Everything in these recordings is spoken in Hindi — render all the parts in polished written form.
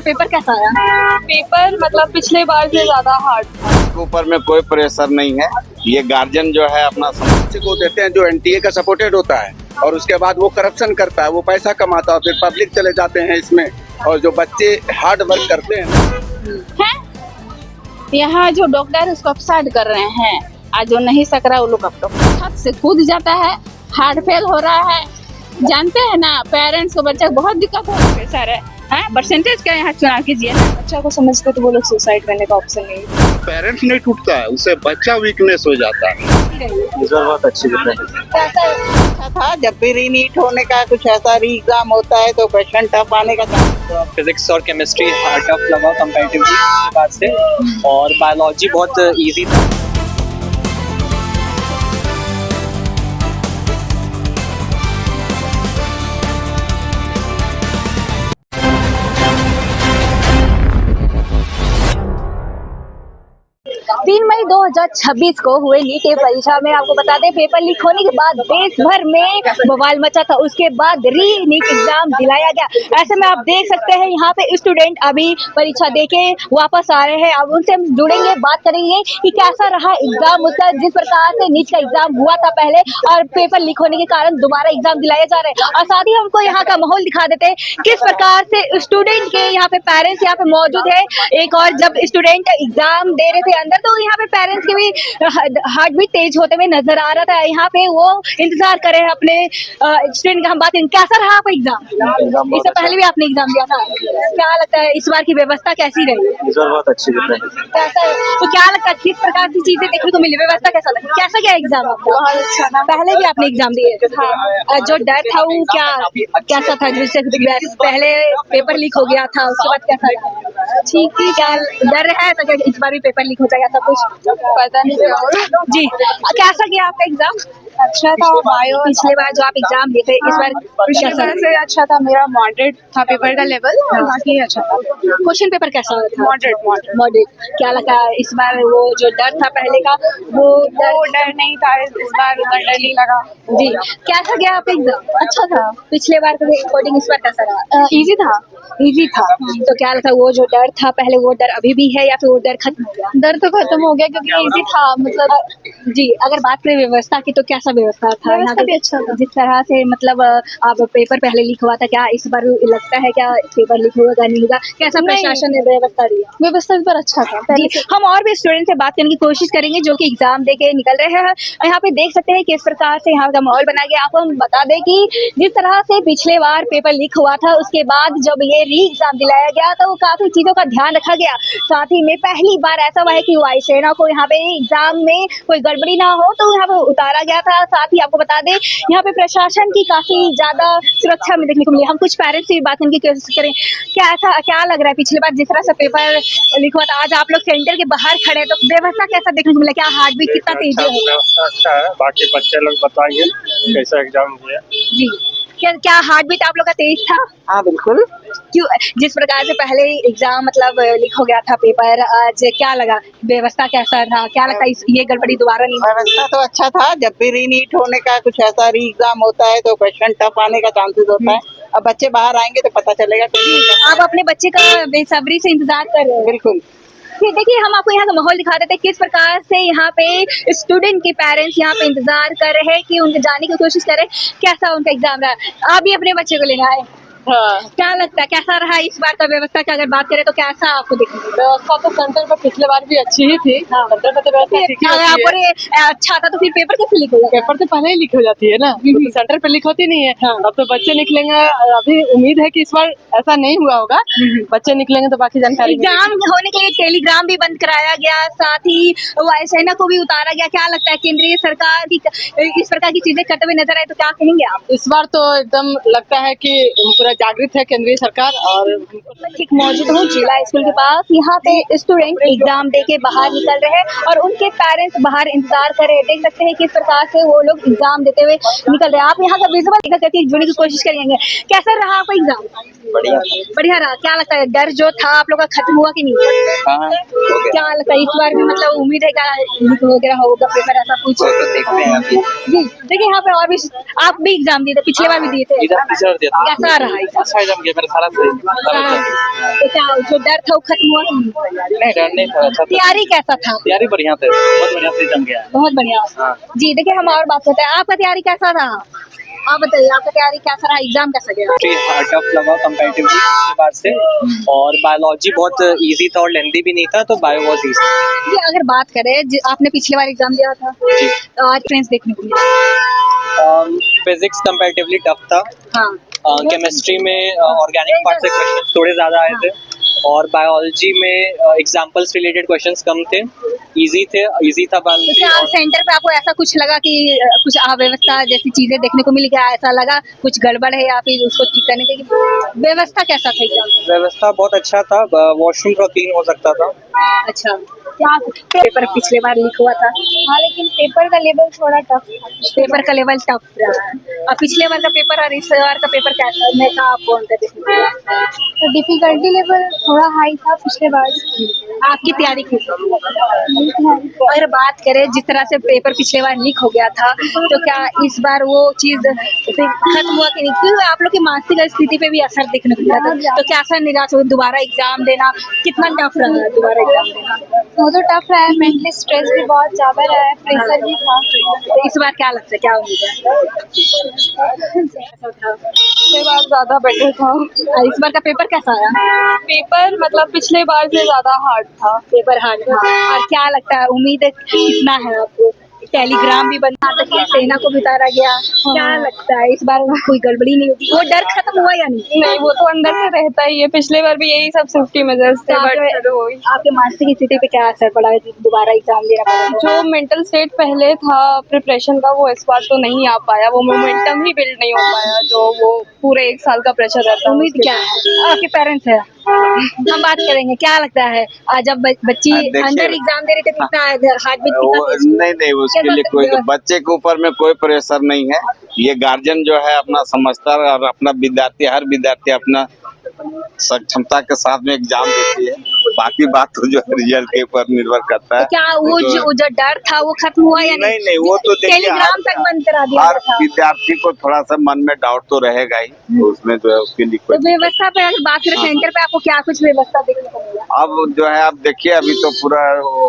पेपर कैसा आया? पेपर मतलब पिछले बार से ज्यादा हार्ड था। ऊपर में कोई प्रेशर नहीं है। ये गार्जियन जो है अपना समझ को देते हैं जो एनटीए का सपोर्टेड होता है और उसके बाद वो करप्शन करता है, वो पैसा कमाता है, फिर पब्लिक चले जाते हैं इसमें। और जो बच्चे हार्ड वर्क करते हैं यहाँ जो डॉक्टर उसको अपसाइड कर रहे हैं, आज जो नहीं सक रहा वो लोग अब तो छत से कूद जाता है, हार्ट फेल हो रहा है। जानते हैं ना, पेरेंट्स को बच्चा को बहुत दिक्कत हो रही है। सर परसेंटेज क्या यहाँ चुनाव कीजिए ना, बच्चा को समझते तो वो लोग सुसाइड करने का ऑप्शन नहीं है। पेरेंट्स नहीं टूटता है, उससे बच्चा वीकनेस हो जाता है। इस बार बहुत अच्छी है। अच्छा था, जब भी रीनीट होने का कुछ ऐसा री एग्जाम होता है तो क्वेश्चन टफ आने का चांस। फिजिक्स और केमिस्ट्री टफ लगा कंपैरेटिवली बात से, और बायोलॉजी बहुत इजी था। तीन मई 2026 को हुए नीट की परीक्षा में आपको बता दें, पेपर लीक होने के बाद देश भर में बवाल मचा था। उसके बाद री नीट एग्जाम दिलाया गया। ऐसे में आप देख सकते हैं यहाँ पे स्टूडेंट अभी परीक्षा देके वापस आ रहे हैं। अब उनसे हम जुड़ेंगे, बात करेंगे कि कैसा रहा एग्जाम उसका, जिस प्रकार से नीट का एग्जाम हुआ था पहले और पेपर लीक होने के कारण दोबारा एग्जाम दिलाया जा रहा है। और साथ ही हमको यहाँ का माहौल दिखा देते हैं, किस प्रकार से स्टूडेंट के यहाँ पे पेरेंट्स यहाँ पे मौजूद है। एक और जब स्टूडेंट एग्जाम दे रहे थे अंदर, तो यहाँ पे पेरेंट्स के भी हार्ट बीट तेज होते हुए नजर आ रहा था। यहाँ पे वो इंतजार कर रहे हैं अपने स्टूडेंट का। हम बात करें, कैसा रहा आपका एग्जाम? इससे पहले भी आपने एग्जाम दिया था, क्या लगता है इस बार की व्यवस्था कैसी रही? इस बार बहुत अच्छी है। कैसा, तो क्या लगता है किस प्रकार की चीजें देखने को मिली, व्यवस्था कैसा लगा, कैसा गया एग्जाम आपका? बहुत अच्छा था। पहले भी आपने एग्जाम दिए? हाँ। जो डर था वो कैसा था, जैसे पहले पेपर लीक हो गया था उसके बाद कैसा था? ठीक ही, क्या डर है तो क्या इस बार भी पेपर लीक हो जाएगा सब कुछ? पता नहीं क्या जी, कैसा गया आपका एग्जाम? अच्छा था। बायो पिछले बार जो आप एग्जाम दिए थे, इस बार पिछले कैसा? बार से अच्छा था। मेरा मॉडरेट था पेपर का लेवल, बाकी अच्छा था। क्वेश्चन पेपर कैसा था? Moderate moderate. क्या लगा इस बार वो जो डर था पहले का, वो डर नहीं था, इस बार उतना डर नहीं लगा। जी, कैसा गया आपका एग्जाम? अच्छा था, पिछले बार के अकॉर्डिंग इस बार कैसा रहा? इजी था। इजी था। तो क्या लगता है वो जो डर था पहले, वो डर अभी भी है या फिर वो डर खत्म हो गया? डर तो खत्म हो गया क्योंकि इजी था। मतलब जी, अगर बात करें व्यवस्था की तो कैसा व्यवस्था था यहाँ व्यवस्था पे? भी अच्छा था। जिस तरह से मतलब आप पेपर पहले लीक हुआ था, क्या इस बार लगता है क्या पेपर लीक होगा नहीं होगा? कैसा नहीं। प्रशासन ने व्यवस्था दिया? व्यवस्था भी पर अच्छा था पहले जी, हम और भी स्टूडेंट से बात करने की कोशिश करेंगे जो कि एग्जाम दे के निकल रहे हैं। यहाँ पे देख सकते हैं किस प्रकार से यहाँ का माहौल बनाया गया। आपको हम बता दें कि जिस तरह से पिछले बार पेपर लीक हुआ था, उसके बाद जब ये री एग्जाम दिलाया गया तो काफी चीजों का ध्यान रखा गया। साथ ही में पहली बार ऐसा हुआ है कि वायुसेना को यहाँ पे एग्जाम में कोई गड़बड़ी ना हो तो यहाँ पे उतारा गया था। साथ ही आपको बता दें यहाँ पे प्रशासन की काफी ज्यादा सुरक्षा में देखने को मिली। हम कुछ पेरेंट्स से भी बात करने की कोशिश करें, क्या लग रहा है पिछली बार जिस तरह से पेपर लीक हुआ था, आज आप लोग सेंटर के बाहर खड़े हैं, तो व्यवस्था कैसा देखने को मिला? क्या हार्ट बीट कितना तेज है? व्यवस्था अच्छा है, बाकी बच्चे लोग बताएंगे कैसा एग्जाम दिया। जी, क्या हार्ट बीट आप लोग का तेज था? हाँ बिल्कुल। क्यों, जिस प्रकार से पहले एग्जाम मतलब लीक हो गया था पेपर, आज क्या लगा व्यवस्था कैसा था? क्या लगता है ये गड़बड़ी दोबारा नहीं? व्यवस्था तो अच्छा था, जब भी रीनीट होने का कुछ ऐसा री एग्जाम होता है तो क्वेश्चन टफ आने का चांसेस होता है। अब बच्चे बाहर आएंगे तो पता चलेगा। आप अपने बच्चे का बेसब्री से इंतजार कर रहे हैं? बिल्कुल। फिर देखिए, हम आपको यहाँ का माहौल दिखा देते हैं किस प्रकार से यहाँ पे स्टूडेंट के पेरेंट्स यहाँ पे इंतजार कर रहे हैं कि उनके जाने की कोशिश करें। कैसा उनका एग्जाम रहा? आप भी अपने बच्चे को लेने आए? क्या लगता है कैसा रहा इस बार का व्यवस्था की अगर बात करें तो कैसा आपको दिखी? व्यवस्था तो सेंटर पर पिछले बार भी अच्छी ही थी। सेंटर पर तो व्यवस्था ठीक ही अगर होती आप है। बोले अच्छा था तो फिर पेपर कैसे लीक हो गया? पेपर तो पहले ही लीक हो जाती है ना, तो सेंटर पे लीक होती नहीं है। अब तो बच्चे निकलेंगे, अभी उम्मीद है कि इस बार ऐसा नहीं हुआ होगा। बच्चे निकलेंगे तो बाकी जानकारी एग्जाम होने के लिए टेलीग्राम भी बंद कराया गया, साथ ही वायुसेना को भी उतारा गया। क्या लगता है केंद्रीय सरकार की इस प्रकार की चीजें करते हुए नजर आए तो क्या कहेंगे आप? इस बार तो एकदम लगता है कि पूरा जागृत है केंद्रीय सरकार। और ठीक मौजूद हूँ जिला स्कूल के पास। यहाँ पे स्टूडेंट एग्जाम दे के बाहर निकल रहे हैं और उनके पेरेंट्स बाहर इंतजार कर रहे हैं। देख सकते हैं किस प्रकार से वो लोग एग्जाम देते हुए निकल रहे हैं। आप यहाँ का विजुअल देखकर करके जुड़ने की कोशिश करेंगे। कैसा रहा आपका एग्जाम? बढ़िया रहा। क्या लगता है डर जो था आप लोग का खत्म हुआ कि नहीं? क्या लगता है इस बार भी मतलब उम्मीद है क्या लीक वगैरह होगा पेपर, ऐसा कुछ? देखते हैं अभी। जी, देखिए यहाँ पे और भी आप भी एग्जाम दिए थे, पिछले बार भी दिए थे, कैसा रहा अच्छा जम गया मेरा सारा सही तो क्या जो डर था वो खत्म हुआ कि नहीं? नहीं डर नहीं था अच्छा था तैयारी कैसा था? तैयारी बढ़िया थे बहुत बढ़िया से जम गया बहुत बढ़िया। हाँ। जी देखिए, हम और बात करते हैं, आपका तैयारी कैसा था? आप बताइए, आपका तैयारी कैसा रहा, एग्जाम कैसा गया? टफ लगा कंपैरेटिवली पिछले बार से और बायोलॉजी बहुत इजी था और लेंथी भी नहीं था तो बायो वाज इजी। जी अगर बात करें, आपने पिछले बार एग्जाम दिया था, आज फ्रेंड्स देखने को मिला। फिजिक्स कंपैरेटिवली टफ था। हाँ। केमिस्ट्री में ऑर्गेनिक पार्ट से क्वेश्चंस थोड़े ज़्यादा आए थे और बायोलॉजी में एग्जांपल्स रिलेटेड क्वेश्चंस कम थे, इजी था तो बायोलॉजी। क्या सेंटर पे आपको ऐसा कुछ लगा कि कुछ अव्यवस्था जैसी चीजें देखने को मिली, क्या ऐसा लगा कुछ गड़बड़ है या फिर उसको ठीक करने की व्यवस्था कैसा था एग्जाम में? व्यवस्था बहुत अच्छा था, वॉशरूम थोड़ा क्लीन हो सकता था। अच्छा, क्या पेपर पिछले बार लीक हुआ था? हाँ लेकिन पेपर का लेवल थोड़ा टफ था। पेपर का लेवल टफ रहा है। अब पिछले बार का पेपर और इस बार का पेपर कैसा में का आपको अंतर देखने को मिला? तो डिफिकल्टी लेवल थोड़ा हाई था पिछले बार से। आपकी तैयारी कैसी थी? अगर बात करें जिस तरह से पेपर पिछले बार लीक हो गया था, तो क्या इस बार वो चीज खत्म हुआ कि नहीं? क्योंकि आप लोग की मानसिक स्थिति पे भी असर देखने को मिला था, तो क्या ऐसा निराश हो दोबारा एग्जाम देना कितना टफ रहा है दोबारा एग्जाम देना? वो तो टफ रहा है, मेंटली स्ट्रेस भी बहुत ज्यादा रहा है, प्रेशर भी था। तो इस बार क्या लगता है, क्या उम्मीद है? पिछले बार ज्यादा बेटर था। और इस बार का पेपर कैसा आया? पेपर मतलब पिछले बार से ज्यादा हार्ड था। पेपर हार्ड था। और क्या लगता है, उम्मीद कितना है आपको? टेलीग्राम भी बना था कि सेना को भी उतारा गया, क्या लगता है इस बार कोई गड़बड़ी नहीं होगी? वो डर खत्म हुआ या नहीं? नहीं वो तो अंदर से रहता ही है, पिछले बार भी यही सब सेफ्टी मेजर्स थे। आपके मानसिक स्थिति पे क्या असर पड़ा है कि दोबारा एग्जाम देना पड़ा? जो मेंटल स्टेट पहले था प्रिपरेशन का वो इस बार तो नहीं आ पाया, वो मोमेंटम ही बिल्ड नहीं हो पाया जो वो पूरे 1 साल का प्रेशर रहता है। उम्मीद क्या है? आपके पेरेंट्स है, हम बात करेंगे, क्या लगता है जब बच्ची देखिए, अंदर एग्जाम दे रही थी कितना हार्ट बीट कितना तेज हुआ? नहीं उसके लिए कोई बच्चे के ऊपर में कोई प्रेशर नहीं है। ये गार्जियन जो है अपना समझता है और अपना विद्यार्थी हर विद्यार्थी अपना सक्षमता के साथ में एग्जाम देती है, बाकी बात तो जो है रिजल्ट के ऊपर निर्भर करता है। तो क्या वो जो डर था वो खत्म हुआ या नहीं वो तो देखिए टेलीग्राम तक बंद करा दिया हर था। विद्यार्थी को थोड़ा सा मन में डाउट तो रहेगा ही, तो उसमें जो है उसके लिए तो कोई व्यवस्था पे अगर बात करें सेंटर पे आपको क्या कुछ व्यवस्था देखने को मिला? अब जो है आप देखिए अभी तो पूरा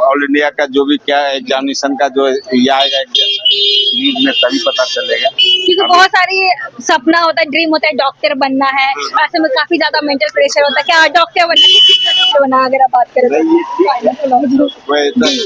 ऑल इंडिया का जो भी क्या एग्जामिनेशन का जो ये आएगा न्यूज में तभी पता चलेगा। क्योंकि बहुत सारी सपना होता है, ड्रीम होता है, डॉक्टर बनना है, ऐसे में काफी ज्यादा मेंटल प्रेशर होता है। क्या डॉक्टर बनना, किस चीज़ का डॉक्टर बनना अगर आप बात करें तो?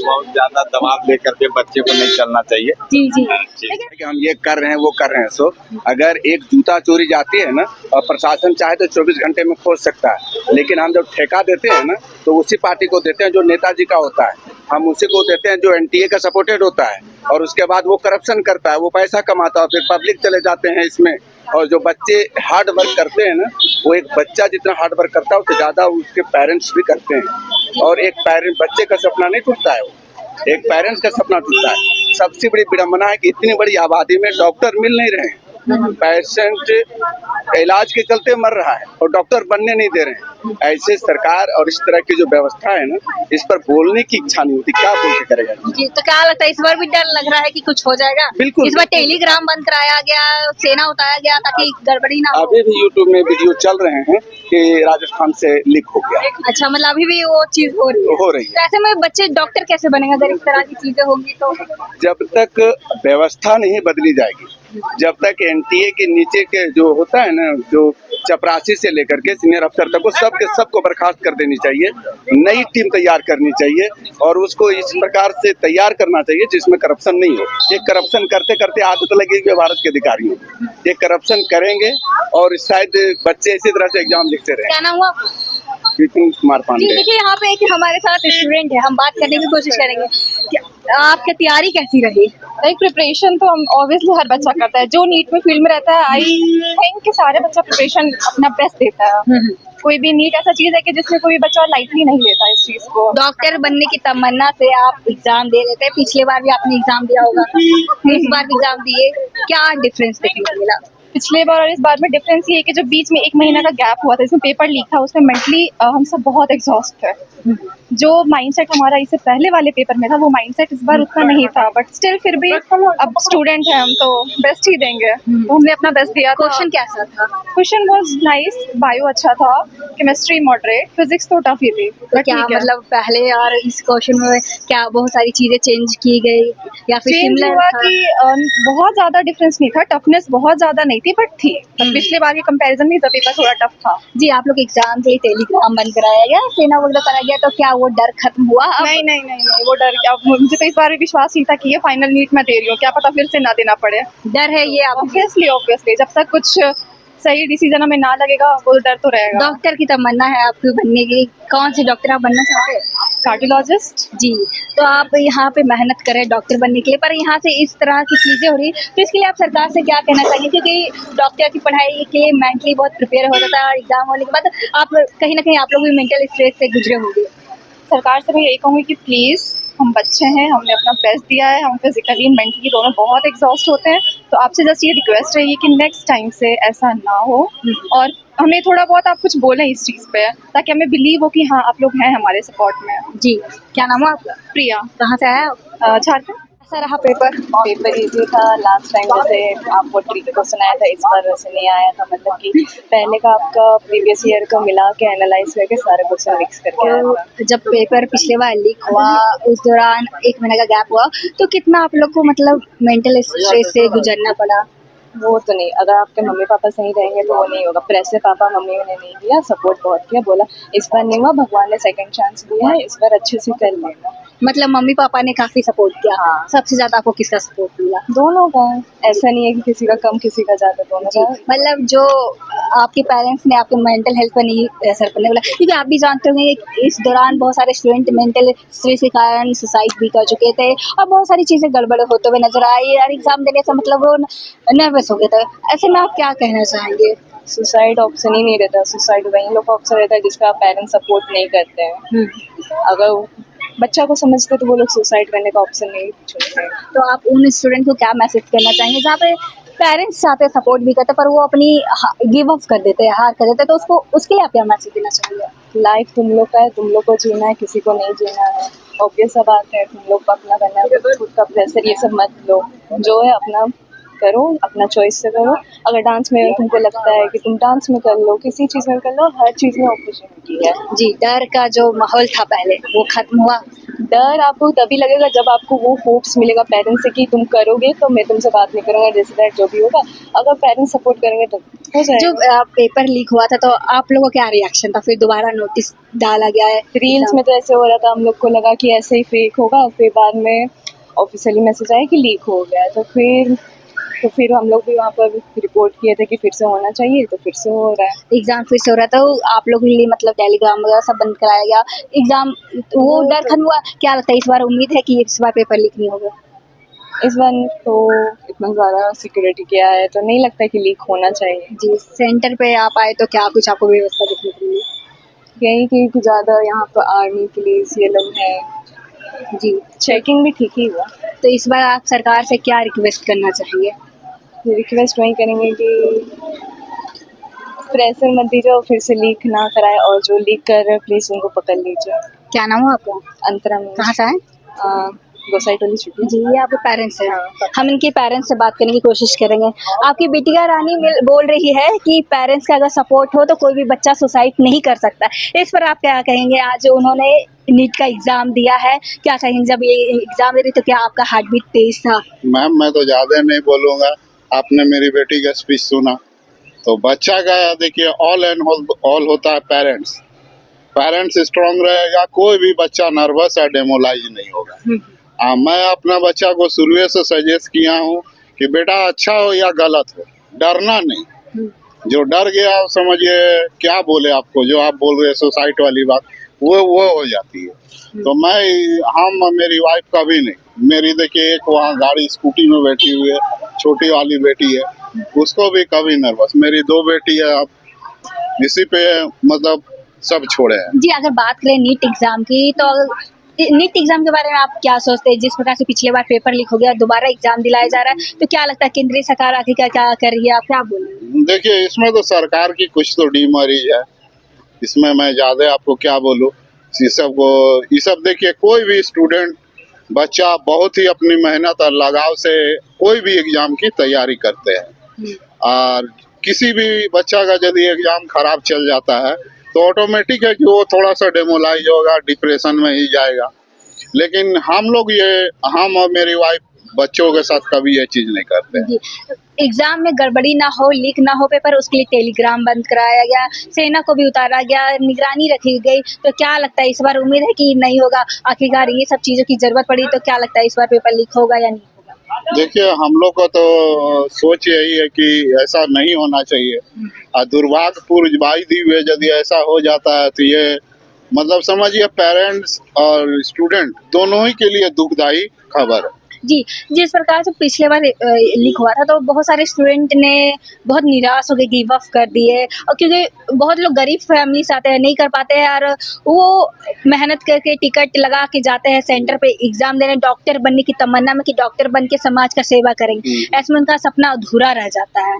बहुत ज्यादा दबाव दे करके बच्चे को नहीं चलना चाहिए। जी जी कि हम ये कर रहे हैं वो कर रहे हैं, सो अगर एक जूता चोरी जाती है ना और प्रशासन चाहे तो 24 घंटे में खोज सकता है, लेकिन हम जब ठेका देते हैं ना तो उसी पार्टी को देते हैं जो नेताजी का होता है, हम उसी को देते हैं जो एनटीए का सपोर्टेड होता है, और उसके बाद वो करप्शन करता है, वो पैसा कमाता है, फिर पब्लिक चले जाते हैं इसमें। और जो बच्चे हार्ड वर्क करते हैं ना, वो एक बच्चा जितना हार्ड वर्क करता है उससे ज़्यादा उसके पेरेंट्स भी करते हैं, और एक बच्चे का सपना नहीं टूटता है, वो एक पेरेंट्स का सपना टूटता है। सबसे बड़ी विडम्बना है कि इतनी बड़ी आबादी में डॉक्टर मिल नहीं रहे हैं, पेशेंट इलाज के चलते मर रहा है और डॉक्टर बनने नहीं दे रहे हैं। ऐसे सरकार और इस तरह की जो व्यवस्था है ना, इस पर बोलने की इच्छा नहीं होती, क्या बोल के करेगा जी। तो क्या लगता है इस बार भी डर लग रहा है कि कुछ हो जाएगा? बिल्कुल। इस बार टेलीग्राम बंद कराया गया, सेना उतारा गया ताकि गड़बड़ी ना हो। अभी भी यूट्यूब में वीडियो चल रहे हैं कि राजस्थान से लीक हो गया। अच्छा, मतलब अभी भी वो चीज हो रही है? हो रही है। तो ऐसे में बच्चे डॉक्टर कैसे बनेंगे अगर इस तरह की चीजें होंगी तो? जब तक व्यवस्था नहीं बदली जाएगी, जब तक एनटीए के नीचे के जो होता है ना, जो चपरासी से लेकर के सीनियर अफसर तक, वो सबको बर्खास्त कर देनी चाहिए, नई टीम तैयार करनी चाहिए और उसको इस प्रकार से तैयार करना चाहिए जिसमें करप्शन नहीं हो। ये करप्शन करते करते आदत लगेगी भारत के अधिकारियों, ये करप्शन करेंगे और शायद बच्चे इसी तरह से एग्जाम लिखते रहे। क्या नाम हुआ? विपिन कुमार जी पांडे। देखिए, यहाँ पे एक हमारे साथ स्टूडेंट है, हम बात करने की कोशिश करेंगे। आपकी तैयारी कैसी रही? लाइक प्रिपरेशन तो हम ऑब्वियसली हर बच्चा करता है जो नीट में फील्ड में रहता है। आई थिंक कि सारे बच्चा प्रिपरेशन अपना बेस्ट देता है। कोई भी नीट ऐसा चीज है कि जिसमें कोई बच्चा लाइटली नहीं लेता इस चीज को। डॉक्टर बनने की तमन्ना से आप एग्जाम दे रहे थे, पिछले बार भी आपने एग्जाम दिया होगा, इस बार भी एग्जाम दिए, क्या डिफरेंस देखने को मिला? पिछले बार और इस बार में डिफरेंस ये है कि जो बीच में 1 महीना का गैप हुआ था, इसमें पेपर लीक था, उसमें मेंटली हम सब बहुत एग्जॉस्ट थे। जो माइंडसेट हमारा इससे पहले वाले पेपर में था, वो माइंडसेट इस बार उतना नहीं था, बट स्टिल फिर भी अब स्टूडेंट है हम, तो बेस्ट ही देंगे। तो हमने अपना बेस्ट दिया था। क्वेश्चन कैसा था? क्वेश्चन वाज नाइस, बायो अच्छा था, केमिस्ट्री मॉडरेट, फिजिक्स तो टफ ही थी। तो क्या मतलब पहले और इस क्वेश्चन में क्या बहुत सारी चीजें चेंज की गई या फिर चेंज सिमिलर हुआ था? कि बहुत ज्यादा डिफरेंस नहीं था, टफनेस बहुत ज्यादा नहीं थी, बट थी। पिछले बार के कंपैरिजन में पेपर थोड़ा टफ था। जी, आप लोग एग्जाम के टेलीग्राम बंद कराया गया, सेना वगैरह कराया गया, तो क्या वो डर खत्म हुआ अब? नहीं, वो डर, अब मुझे तो इस बार भी विश्वास नहीं था कि ये फाइनल नीट मैं दे रही हूँ, क्या पता फिर से ना देना पड़े। डर है ये आप? ऑब्वियसली जब तक कुछ सही डिसीजन हमें ना लगेगा, वो डर तो रहेगा। डॉक्टर की तमन्ना है आपकी बनने की, कौन सी डॉक्टर आप बनना चाहते हैं? कार्डियोलॉजिस्ट। जी, तो आप यहाँ पे मेहनत करें डॉक्टर बनने के लिए, पर यहाँ से इस तरह की चीजें हो रही, तो इसके लिए आप सरकार से क्या कहना चाहिए? क्योंकि डॉक्टर की पढ़ाई के लिए मेंटली बहुत प्रिपेयर हो जाता है और एग्जाम होने के बाद आप कहीं ना कहीं आप लोग भी मेंटल स्ट्रेस से गुजरे होंगे। सरकार से मैं यही कहूँगी कि प्लीज़, हम बच्चे हैं, हमने अपना बेस्ट दिया है, हम फिजिकली मेंटली दोनों बहुत एग्जॉस्ट होते हैं, तो आपसे जस्ट ये रिक्वेस्ट रहेगी कि नेक्स्ट टाइम से ऐसा ना हो, और हमें थोड़ा बहुत आप कुछ बोलें इस चीज़ पे, ताकि हमें बिलीव हो कि हाँ आप लोग हैं हमारे सपोर्ट में। जी, क्या नाम है आपका? प्रिया। कहाँ से आया आप? झारखंड। कैसा रहा पेपर? पेपर इजी था। लास्ट टाइम जैसे आपको ट्रिक क्वेश्चन आया था, इस बार वैसे नहीं आया था। मतलब कि पहले का आपका प्रीवियस ईयर का मिला के एनालाइज करके सारे क्वेश्चन मिक्स करके आया था। तो जब पेपर पिछले बार लीक हुआ, उस दौरान 1 महीने का गैप हुआ, तो कितना आप लोग को मतलब मेंटल स्ट्रेस से गुजरना पड़ा? वो तो नहीं, अगर आपके मम्मी पापा सही रहेंगे तो वो नहीं होगा। प्रेशर पापा मम्मी ने नहीं दिया, सपोर्ट बहुत किया, बोला इस बार नहीं हुआ, भगवान ने सेकंड चांस दिया है, इस बार अच्छे से कर लेना। मतलब मम्मी पापा ने काफी सपोर्ट किया। हाँ। सबसे ज्यादा आपको किसका सपोर्ट मिला? दोनों का, ऐसा नहीं है कि किसी का कम किसी का ज्यादा, दोनों का। मतलब जो आपके पेरेंट्स ने आपके मेंटल हेल्थ पर नहीं असर करने वाला, क्योंकि आप भी जानते होंगे कि इस दौरान बहुत सारे स्टूडेंट मेंटल स्ट्रेस के कारण सुसाइड भी कर चुके थे और बहुत सारी चीजें गड़बड़ होते हुए नजर आई और एग्जाम देने से मतलब वो नर्वस हो गए थे। ऐसे में आप क्या कहना चाहेंगे? सुसाइड ऑप्शन ही नहीं रहता। सुसाइड वही लोग का ऑप्शन रहता है जिसका पेरेंट्स सपोर्ट नहीं करते हैं। अगर बच्चा को समझते तो वो लोग सुसाइड करने का ऑप्शन नहीं चुनते। तो आप उन स्टूडेंट को क्या मैसेज करना चाहेंगे जहाँ पे पेरेंट्स चाहते हैं सपोर्ट भी करते पर वो अपनी गिव अप कर देते हैं, हार कर देते हैं, तो उसको उसके लिए आप क्या मैसेज देना चाहेंगे? लाइफ तुम लोग का है, तुम लोग को जीना है, किसी को नहीं जीना है। ऑब्वियस सा बात है, तुम लोग को अपना करना है, खुद का प्रेशर ये सब मत लो। जो है अपना करो, अपना चॉइस से करो। अगर डांस में तुमको लगता है कि तुम डांस में कर लो, किसी चीज़ में कर लो, हर चीज़ में अपॉर्चुनिटी है। जी, डर का जो माहौल था पहले वो खत्म हुआ? डर आपको तभी लगेगा जब आपको वो होप्स मिलेगा पेरेंट्स से कि तुम करोगे तो मैं तुमसे बात नहीं करूँगा, जैसे दैट जो भी होगा। अगर पेरेंट्स सपोर्ट करेंगे तो हो जाएगा। जो पेपर लीक हुआ था तो आप लोगों का क्या रिएक्शन था? फिर दोबारा नोटिस डाला गया है रील्स में तो ऐसे हो रहा था, हम लोग को लगा कि ऐसे ही फेक होगा, फिर बाद में ऑफिशियली मैसेज आया कि लीक हो गया। तो फिर हम लोग भी वहाँ पर रिपोर्ट किए थे कि फिर से होना चाहिए, तो फिर से हो रहा है। एग्जाम फिर से हो रहा था, तो आप लोगों के लिए मतलब टेलीग्राम वगैरह सब बंद कराया गया, एग्जाम वो डर खत्म हुआ? क्या लगता है इस बार उम्मीद है कि इस बार पेपर लीक नहीं होगा? इस बार तो इतना ज़्यादा सिक्योरिटी किया है तो नहीं लगता कि लीक होना चाहिए। जी, सेंटर पे आप आए तो क्या कुछ आपको व्यवस्था देखने को मिली? यही कि ज़्यादा यहाँ पर आर्मी पुलिस ये लोग हैं। जी, चेकिंग भी ठीक ही हुआ। तो इस बार आप सरकार से क्या रिक्वेस्ट करना चाहेंगे? रिक्वेस्ट वही करेंगे कि प्रेशर मत दीजिए और फिर से लीक ना कराए, और जो लीक कर रहे हैं प्लीज़ उनको पकड़ लीजिए। क्या नाम है आपका? अंतरा कहाँ से आए? गोसाई टोली छुट्टी। जी, ये आपके पेरेंट्स हैं। हम इनके पेरेंट्स से बात करने की कोशिश करेंगे। आपकी बिटिया रानी बोल रही है कि पेरेंट्स का अगर सपोर्ट हो तो कोई भी बच्चा सुसाइड नहीं कर सकता। इस पर आप क्या कहेंगे? आज उन्होंने नीट का एग्जाम दिया है, क्या कहेंगे? जब ये एग्जाम दे रही तो क्या आपका हार्ट बीट तेज था? मैम मैं तो ज़्यादा नहीं बोलूँगा, आपने मेरी बेटी का स्पीच सुना तो बच्चा का देखिए ऑल एंड ऑल होता है पेरेंट्स स्ट्रांग रहेगा, कोई भी बच्चा नर्वस या डेमोलाइज नहीं होगा। मैं अपना बच्चा को शुरू से सजेस्ट किया हूँ कि बेटा अच्छा हो या गलत हो, डरना नहीं। जो डर गया समझिए क्या बोले आपको, जो आप बोल रहे हैं सोसाइटी वाली बात, वो हो जाती है। तो हम मेरी वाइफ का भी नहीं, मेरी देखिए एक वहाँ गाड़ी स्कूटी में बैठी हुई है, छोटी वाली बेटी है, उसको भी कभी नर्वस। मेरी 2 बेटी है, अब इसी पे मतलब सब छोड़े हैं। जी, अगर बात करें नीट एग्जाम की तो नीट एग्जाम के बारे में आप क्या सोचते हैं? जिस प्रकार से पिछले बार पेपर लीक हो गया, दोबारा एग्जाम दिलाया जा रहा है, तो क्या लगता है केंद्रीय सरकार आखिर क्या कर रही है? आप क्या बोलेंगे? देखिए, इसमें तो सरकार की कुछ तो डीमरी है। इसमें मैं ज्यादा आपको क्या बोलूं। ये सब देखिए, कोई भी स्टूडेंट बच्चा बहुत ही अपनी मेहनत और लगाव से कोई भी एग्जाम की तैयारी करते हैं, और किसी भी बच्चा का यदि एग्जाम खराब चल जाता है तो ऑटोमेटिक है कि वो थोड़ा सा डेमोलाइज होगा, डिप्रेशन में ही जाएगा। लेकिन हम और मेरी वाइफ बच्चों के साथ कभी ये चीज नहीं करते। जी, एग्जाम में गड़बड़ी ना हो, लीक ना हो पेपर, उसके लिए टेलीग्राम बंद कराया गया, सेना को भी उतारा गया, निगरानी रखी गई। तो क्या लगता है इस बार उम्मीद है कि नहीं होगा? आखिरकार ये सब चीजों की जरूरत पड़ी तो क्या लगता है इस बार पेपर लीक होगा या नहीं होगा? देखिए, हम लोग को तो सोच यही है कि ऐसा नहीं होना चाहिए, और दुर्भाग्यपूर्ण बाई हुए यदि ऐसा हो जाता है तो ये मतलब समझिए पेरेंट्स और स्टूडेंट दोनों ही के लिए दुखदायी खबर है। जी, जिस प्रकार से पिछले बार लीक हुआ था तो बहुत सारे स्टूडेंट ने बहुत निराश हो के गिव अप कर दिए, और क्योंकि बहुत लोग गरीब फैमिली से आते हैं, नहीं कर पाते हैं, और वो मेहनत करके टिकट लगा के जाते हैं सेंटर पे एग्जाम देने, डॉक्टर बनने की तमन्ना में कि डॉक्टर बन के समाज का सेवा करेंगे। ऐसे में उनका सपना अधूरा रह जाता है।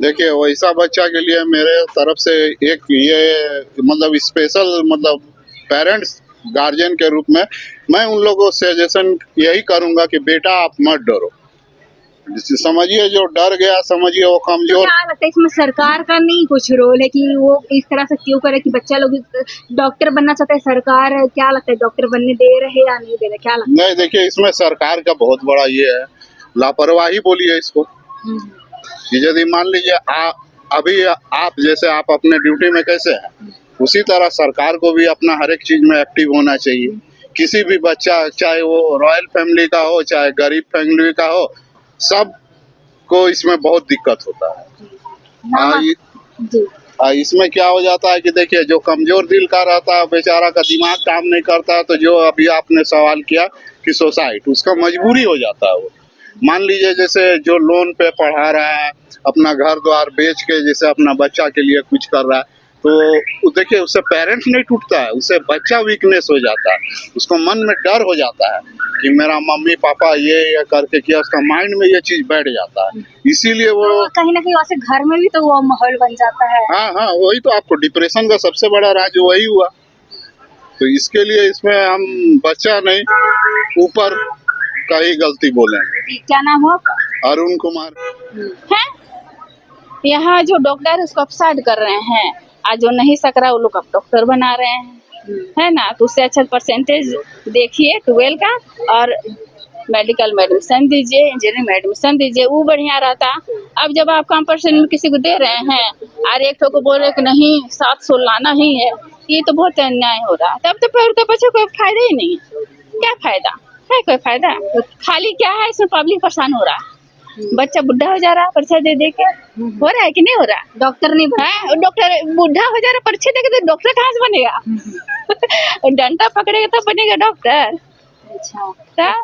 देखिए, वैसा बच्चा के लिए मेरे तरफ से एक ये मतलब स्पेशल मतलब पेरेंट्स गार्जियन के रूप में मैं उन लोगों से सजेशन यही करूंगा कि बेटा आप मत डरो। समझिए, जो डर गया समझिए वो तो कमजोर। क्या लगता है इसमें सरकार का नहीं कुछ रोल है कि वो इस तरह से क्यों करे कि बच्चा लोग डॉक्टर बनना चाहता है? सरकार क्या लगता है डॉक्टर बनने दे रहे या नहीं दे रहे? क्या लगता नहीं, देखिए, इसमें सरकार का बहुत बड़ा ये है, लापरवाही बोलिए इसको। कि यदि मान लीजिए अभी आप जैसे आप अपने ड्यूटी में कैसे हैं, उसी तरह सरकार को भी अपना हर एक चीज में एक्टिव होना चाहिए। किसी भी बच्चा, चाहे वो रॉयल फैमिली का हो चाहे गरीब फैमिली का हो, सब को इसमें बहुत दिक्कत होता है। जी, इसमें क्या हो जाता है कि देखिए, जो कमजोर दिल का रहता है बेचारा का दिमाग काम नहीं करता है, तो जो अभी आपने सवाल किया कि सोसाइटी, उसका मजबूरी हो जाता है। वो मान लीजिए जैसे जो लोन पे पढ़ा रहा है, अपना घर द्वार बेच के जैसे अपना बच्चा के लिए कुछ कर रहा है, तो देखिए उससे पेरेंट्स नहीं टूटता है, उससे बच्चा वीकनेस हो जाता है, उसको मन में डर हो जाता है कि मेरा मम्मी पापा ये करके किया, उसका माइंड में ये चीज बैठ जाता है। इसीलिए वो कहीं ना कहीं वैसे घर में भी तो वो माहौल बन जाता है। हाँ, वही तो आपको डिप्रेशन का सबसे बड़ा राज वही हुआ। तो इसके लिए इसमें हम बच्चा नहीं ऊपर का ही गलती बोलेंगे। क्या नाम हो आपका? अरुण कुमार। है यहाँ जो डॉक्टर है उसको अपसाइड कर रहे हैं, आज जो नहीं सक रहा वो लोग अब डॉक्टर बना रहे हैं, है ना? तो उससे अच्छा परसेंटेज देखिए 12 का, और मेडिकल में एडमिशन दीजिए, इंजीनियरिंग में एडमिशन दीजिए, वो बढ़िया रहता। अब जब आप कम परसेंट में किसी को दे रहे हैं और एक को बोल रहे कि नहीं 700 लाना ही है, ये तो बहुत अन्याय हो रहा है। तब तो फिर तो बच्चों को फायदा ही नहीं है। क्या फायदा है? कोई फायदा? खाली क्या है, इसमें पब्लिक परेशान हो रहा है, बच्चा बुढ़ा हो जा रहा है परीक्षा दे दे के। हो रहा है कि नहीं हो रहा? डॉक्टर नहीं बना, डॉक्टर बुढ़ा हो जा रहा है परीक्षा दे के, तो डॉक्टर कहाँ से बनेगा? डंडा पकड़ेगा तब बनेगा डॉक्टर। अच्छा,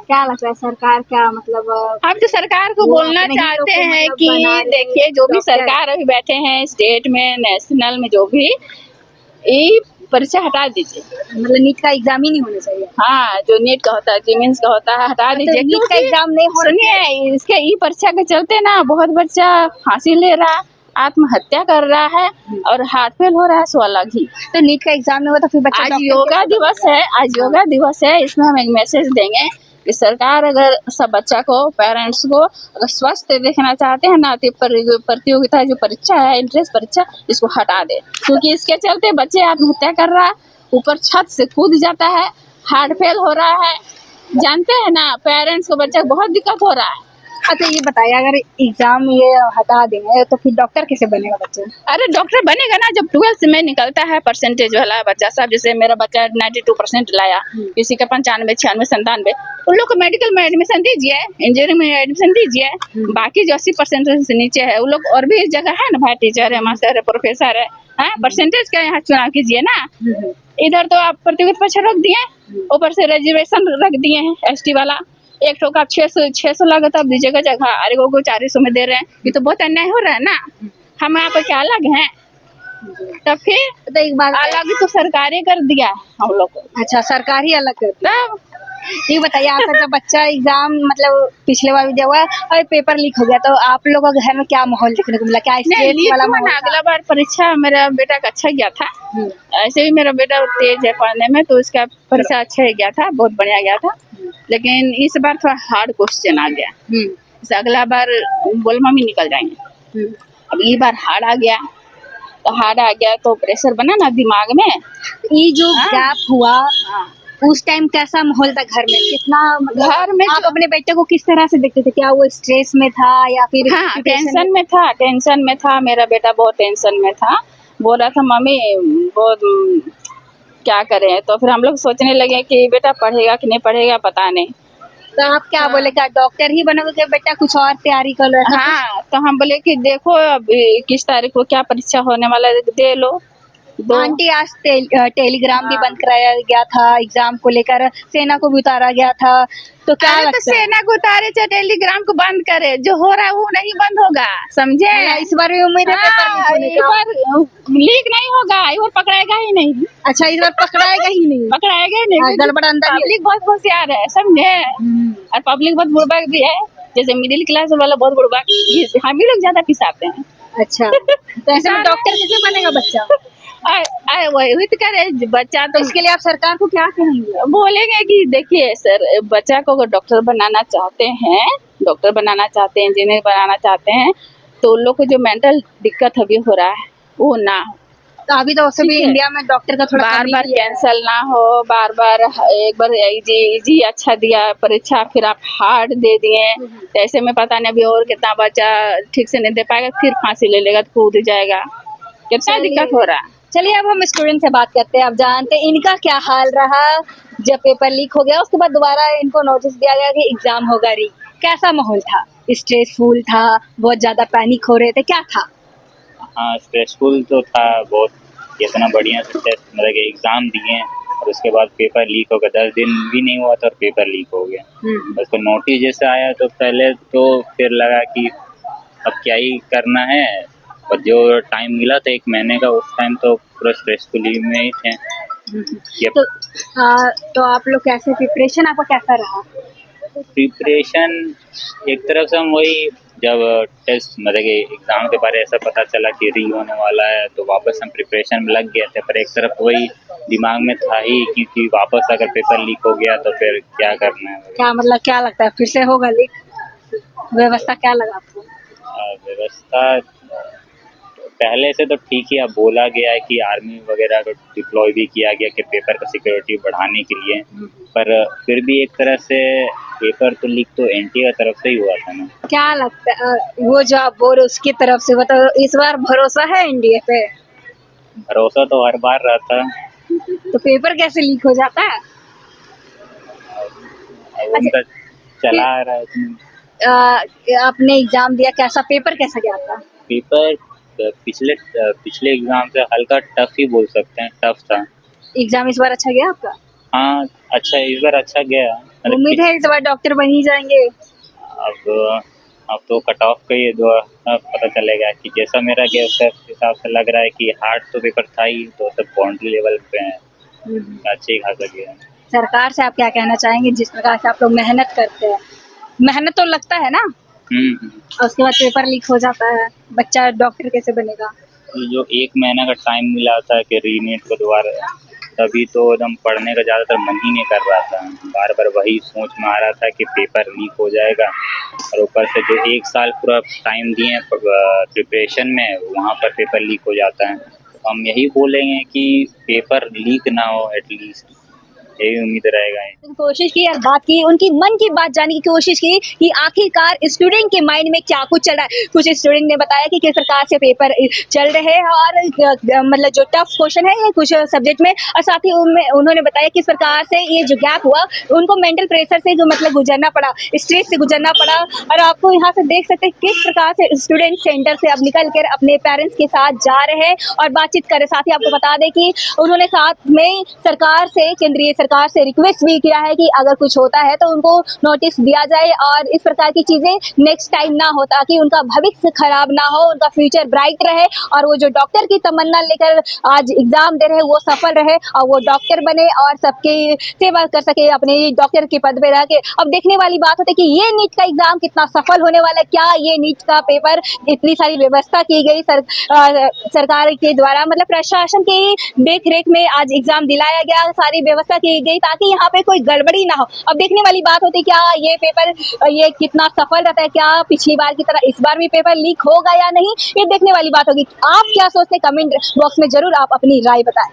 क्या लगता है सरकार क्या मतलब हम तो सरकार को बोलना अपने ही चाहते लोग को हैं मतलब कि बना रही देखिए, जो भी डॉक्टर। सरकार अभी बैठे हैं स्टेट में नेशनल में, जो भी ये परीक्षा हटा दीजिए। मतलब नीट का एग्जाम ही नहीं होना चाहिए। हाँ, जो नीट का होता है, जीमेंस का होता है, हटा दीजिए। नीट का एग्जाम नहीं हो सुनिए, इसके ई परीक्षा के चलते ना बहुत बच्चा फांसी ले रहा है, आत्महत्या कर रहा है, और हार्ट फेल हो रहा है, सो अलग ही। तो नीट का एग्जाम नहीं हुआ तो फिर बच्चा आज डॉक्टर योगा कैसे दिवस है, आज योगा दिवस है, इसमें हम एक मैसेज देंगे कि सरकार अगर सब बच्चा को, पेरेंट्स को अगर स्वस्थ देखना चाहते हैं ना, तो प्रतियोगिता जो परीक्षा है, इंट्रेंस परीक्षा, इसको हटा दे, क्योंकि इसके चलते बच्चे आत्महत्या कर रहा है, ऊपर छत से कूद जाता है, हार्ट फेल हो रहा है। जानते हैं ना, पेरेंट्स को बच्चे को बहुत दिक्कत हो रहा है। अच्छा, ये बताइए अगर एग्जाम ये हटा देंगे तो फिर डॉक्टर कैसे बनेगा बच्चे? अरे डॉक्टर बनेगा ना जब 12th में निकलता है परसेंटेज वाला बच्चा सब। जैसे मेरा बच्चा 92% लाया, किसी का 95, 96, 97, उन लोग को मेडिकल में एडमिशन दीजिए, इंजीनियरिंग में एडमिशन दीजिए। बाकी जो 80% से नीचे है वो लोग, और भी जगह है ना भाई, टीचर है, मास्टर है, प्रोफेसर है, परसेंटेज का यहाँ चुनाव कीजिए ना। इधर तो आप प्रतियोगिता परीक्षा रख दिए, ऊपर से रिजर्वेशन रख दिए हैं ST वाला। एक ठोक आप 600 लागत आप दीजिएगा जगह, अरे को 400 में दे रहे हैं, ये तो बहुत अन्याय हो रहा है ना। हम यहाँ पर क्या अलग हैं? तो फिर तो एक बात अलग तो सरकारी कर दिया हम लोग को। अच्छा, सरकारी अलग कर दी। तब ये बताइए, आपका जब बच्चा एग्जाम मतलब पिछले बार भी दिया हुआ और पेपर लीक हो गया, तो आप लोगों के घर में क्या माहौल देखने को मिला? क्या नहीं, स्ट्रेस लीक वाला हुआ माहौल ना, था? अगला बार परीक्षा मेरा बेटा का अच्छा गया था। ऐसे भी मेरा बेटा तेज है पढ़ने में, तो उसका परीक्षा अच्छा ही गया था, बहुत बढ़िया गया था। लेकिन इस बार थोड़ा हार्ड क्वेश्चन आ गया। जैसे अगला बार बोल मम्मी निकल जाएंगे, अब ये बार हार्ड आ गया, तो हार्ड आ गया तो प्रेशर बना ना दिमाग में। ये जो हाँ। गैप हुआ, उस टाइम कैसा माहौल था घर में? कितना मतलब घर में आप तो- अपने बेटे को किस तरह से देखते थे? क्या वो स्ट्रेस में था या फिर हाँ, डिप्रेशन टेंशन में था, टेंशन में था। मेरा बेटा बहुत टेंशन में था, बोल रहा था मम्मी बहुत क्या करें। तो फिर हम लोग सोचने लगे कि बेटा पढ़ेगा कि नहीं पढ़ेगा पता नहीं। तो आप क्या बोले, क्या डॉक्टर ही बनोगे कि बेटा कुछ और तैयारी कर लो? ऐसा हाँ, तो हम बोले कि देखो अब 21 तारीख को क्या परीक्षा होने वाला है, दे लो। दो आंटी, आज टेलीग्राम भी हाँ। बंद कराया गया था एग्जाम को लेकर, सेना को भी उतारा गया था, तो क्या अरे तो लगता है? सेना को उतारे चाहे टेलीग्राम को बंद करे, जो हो रहा है वो नहीं बंद होगा, समझे? इस बार भी उम्मीद है पेपर लीक होने इस का? बार लीक नहीं होगा, इस बार पकड़ाएगा ही नहीं, अच्छा, इस बार पकड़ाएगा ही नहीं? पकड़ाएगा ही नहीं। गड़बड़ अंदर ही है। पब्लिक बहुत होशियार है, समझे? और पब्लिक बहुत बुड़बक भी है, जैसे मिडिल क्लास वाला बहुत बुड़बक, हम ही लोग ज्यादा पिसाते हैं। अच्छा, तो ऐसे में डॉक्टर कैसे बनेगा बच्चा? वही तो करे बच्चा, तो तो इसके लिए आप सरकार को क्या कहेंगे? बोलेंगे कि देखिए सर, बच्चा को अगर डॉक्टर बनाना चाहते हैं, डॉक्टर बनाना चाहते हैं, इंजीनियर बनाना चाहते हैं, तो उन लोग को जो मेंटल दिक्कत अभी हो रहा है वो ना हो। तो अभी तो वैसे भी ठीक है। इंडिया में डॉक्टर का थोड़ा बार कमी बार भी है। कैंसल ना हो, बार बार एक बार इजी अच्छा दिया परीक्षा, फिर आप हार्ड दे दिए, तो ऐसे में पता नहीं अभी और कितना बच्चा ठीक से नहीं दे पाएगा, फिर फांसी ले लेगा तो कूद जाएगा, कितना चलिए। दिक्कत हो रहा है। चलिए, अब हम स्टूडेंट से बात करते हैं। अब जानते हैं इनका क्या हाल रहा जब पेपर लीक हो गया, उसके बाद दोबारा इनको नोटिस दिया गया कि एग्जाम होगा री। कैसा माहौल था? स्ट्रेसफुल था? बहुत ज्यादा पैनिक हो रहे थे? क्या था? हाँ, स्ट्रेसफुल तो था बहुत। इतना बढ़िया से टेस्ट मतलब कि एग्ज़ाम दिए और उसके बाद पेपर लीक हो गया। 10 दिन भी नहीं हुआ था और पेपर लीक हो गया। बस तो नोटिस जैसे आया तो पहले तो फिर लगा कि अब क्या ही करना है, और जो टाइम मिला था 1 महीने का, उस टाइम तो पूरा स्ट्रेसफुल ही में ही थे। ये तो आप लोग कैसे, प्रिपरेशन आपका कैसा रहा? प्रिपरेशन एक तरफ से हम वही, जब टेस्ट मतलब कि एग्ज़ाम के बारे ऐसा पता चला कि री होने वाला है, तो वापस हम प्रिपरेशन में लग गए थे। पर एक तरफ वही दिमाग में था ही, क्योंकि वापस अगर पेपर लीक हो गया तो फिर क्या करना है। क्या मतलब, क्या लगता है फिर से होगा लीक? व्यवस्था क्या लगा आपको? व्यवस्था पहले से तो ठीक ही, अब बोला गया है कि आर्मी वगैरह को डिप्लॉय भी किया गया कि पेपर का सिक्योरिटी बढ़ाने के लिए। पर फिर भी एक तरह से पेपर तो लीक तो एनटीए की तरफ से ही हुआ था ना। क्या लगता है वो जो आप बोल रहे उसकी तरफ से, बताओ इस बार भरोसा है एनडीए पे? भरोसा तो हर बार रहता है। तो पेपर कैसे लीक हो जाता है? अब उनका चला आ रहा है इसमें। आपने एग्जाम दिया, कैसा पेपर कैसा गया था? पेपर पिछले एग्जाम से हल्का टफ ही बोल सकते हैं, टफ था। एग्जाम इस बार अच्छा गया आपका? हाँ, अच्छा, इस बार अच्छा गया। उम्मीद है इस बार डॉक्टर बन ही जाएंगे? अब तो कट ऑफ का ये पता चलेगा कि जैसा मेरा गया उसके हिसाब से लग रहा है कि हार्ड तो पेपर था ही, तो सब बाउंड्री लेवल पे है, अच्छे ही खासा गया। सरकार से आप क्या कहना चाहेंगे, जिस प्रकार से आप लोग मेहनत करते हैं? मेहनत तो लगता है ना, और उसके बाद पेपर लीक हो जाता है, बच्चा डॉक्टर कैसे बनेगा? जो 1 महीना का टाइम मिला था कि रीनेट को दोबारा, तभी तो एकदम पढ़ने का ज़्यादातर मन ही नहीं कर रहा था। बार बार वही सोच में आ रहा था कि पेपर लीक हो जाएगा, और ऊपर से जो 1 साल पूरा टाइम दिए प्रिपरेशन में, वहाँ पर पेपर लीक हो जाता है। तो हम यही बोलेंगे कि पेपर लीक ना हो, एटलीस्ट यही उम्मीद रहेगा। कोशिश की और बात की, उनकी मन की बात जानने की कोशिश की कि आखिरकार स्टूडेंट के माइंड में क्या कुछ चल रहा है। कुछ स्टूडेंट ने बताया कि किस प्रकार से पेपर चल रहे हैं, और मतलब जो टफ क्वेश्चन है ये कुछ सब्जेक्ट में, और साथ ही उन्होंने बताया किस प्रकार से ये जो गैप हुआ उनको मेंटल प्रेशर से मतलब गुजरना पड़ा, स्ट्रेस से गुजरना पड़ा। और आपको यहाँ से देख सकते हैं किस प्रकार से स्टूडेंट सेंटर से अब निकल कर अपने पेरेंट्स के साथ जा रहे हैं और बातचीत कर रहे। साथ ही आपको बता दें कि उन्होंने साथ में सरकार से, केंद्रीय सरकार से रिक्वेस्ट भी किया है कि अगर कुछ होता है तो उनको नोटिस दिया जाए और इस प्रकार की चीजें नेक्स्ट टाइम ना हो, ताकि उनका भविष्य खराब ना हो, उनका फ्यूचर ब्राइट रहे और वो जो डॉक्टर की तमन्ना लेकर आज एग्जाम दे रहे हैं वो सफल रहे और वो डॉक्टर बने और सबकी सेवा कर सके अपने डॉक्टर के पद पे रह के। अब देखने वाली बात होती है कि ये नीट का एग्जाम कितना सफल होने वाला है, क्या ये नीट का पेपर इतनी सारी व्यवस्था की गई सरकार के द्वारा, मतलब प्रशासन की देख रेख में आज एग्जाम दिलाया गया, सारी व्यवस्था की गई ताकि यहाँ पे कोई गड़बड़ी ना हो। अब देखने वाली बात होती है क्या ये पेपर ये कितना सफल रहता है, क्या पिछली बार की तरह इस बार भी पेपर लीक होगा या नहीं, ये देखने वाली बात होगी। आप क्या सोचते हैं कमेंट बॉक्स में जरूर आप अपनी राय बताएं।